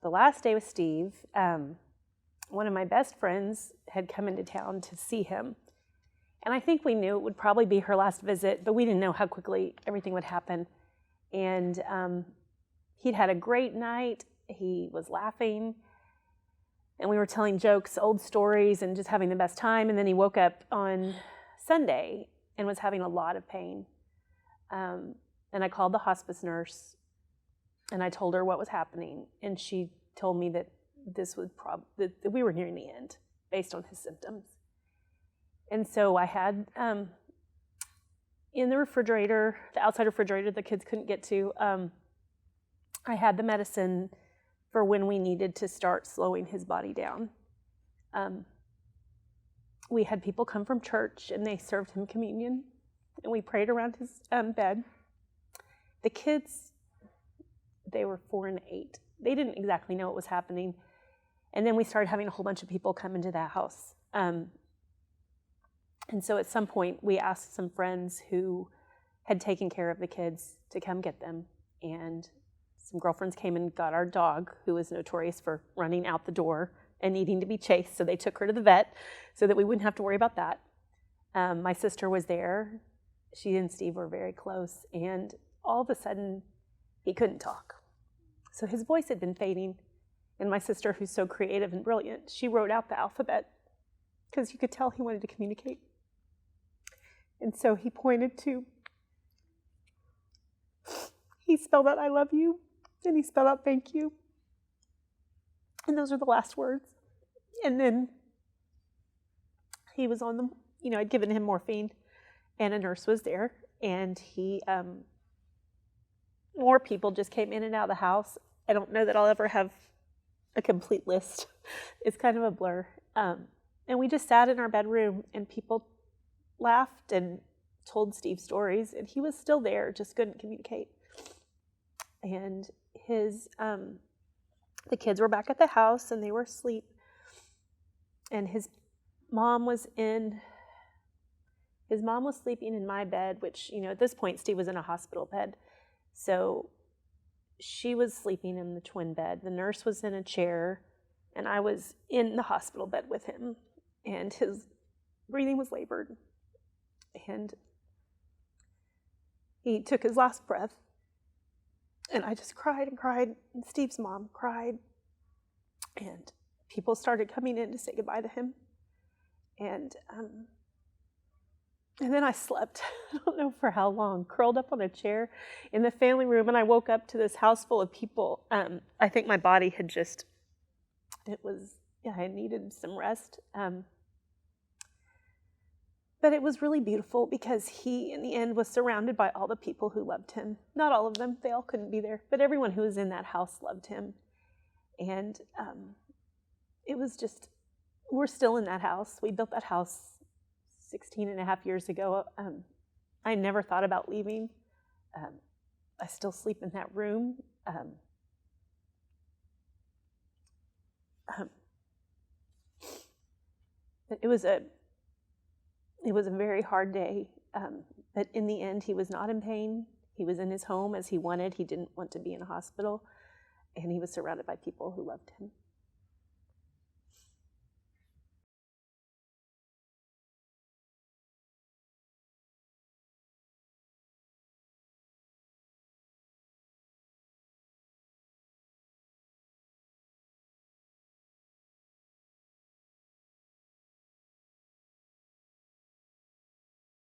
the last day with Steve, one of my best friends had come into town to see him. And I think we knew it would probably be her last visit, but we didn't know how quickly everything would happen. And he'd had a great night. He was laughing. And we were telling jokes, old stories, and just having the best time. And then he woke up on Sunday and was having a lot of pain. And I called the hospice nurse, and I told her what was happening. And she told me that this was that we were nearing the end based on his symptoms. And so I had in the refrigerator, the outside refrigerator the kids couldn't get to, I had the medicine for when we needed to start slowing his body down. We had people come from church, and they served him communion, and we prayed around his bed. The kids, they were 4 and 8. They didn't exactly know what was happening. And then we started having a whole bunch of people come into that house. And so at some point, we asked some friends who had taken care of the kids to come get them. And some girlfriends came and got our dog, who was notorious for running out the door and needing to be chased. So they took her to the vet so that we wouldn't have to worry about that. My sister was there. She and Steve were very close. And all of a sudden, he couldn't talk. So his voice had been fading. And my sister, who's so creative and brilliant, she wrote out the alphabet because you could tell he wanted to communicate. And so he pointed to, he spelled out, "I love you," and he spelled out, "thank you." And those are the last words. And then he was on the, I'd given him morphine, and a nurse was there, and more people just came in and out of the house. I don't know that I'll ever have a complete list. It's kind of a blur. And we just sat in our bedroom, and people laughed and told Steve stories, and he was still there, just couldn't communicate. And the kids were back at the house, and they were asleep. And his mom was sleeping in my bed, which, at this point, Steve was in a hospital bed. So she was sleeping in the twin bed. The nurse was in a chair, and I was in the hospital bed with him. And his breathing was labored. And he took his last breath. And I just cried and cried. And Steve's mom cried. And people started coming in to say goodbye to him. And then I slept, I don't know for how long, curled up on a chair in the family room. And I woke up to this house full of people. I think my body had I needed some rest. But it was really beautiful because he, in the end, was surrounded by all the people who loved him. Not all of them, they all couldn't be there, but everyone who was in that house loved him. And it was just, we're still in that house. We built that house 16 and a half years ago. I never thought about leaving. I still sleep in that room. But it was a very hard day. But in the end, he was not in pain. He was in his home as he wanted. He didn't want to be in a hospital. And he was surrounded by people who loved him.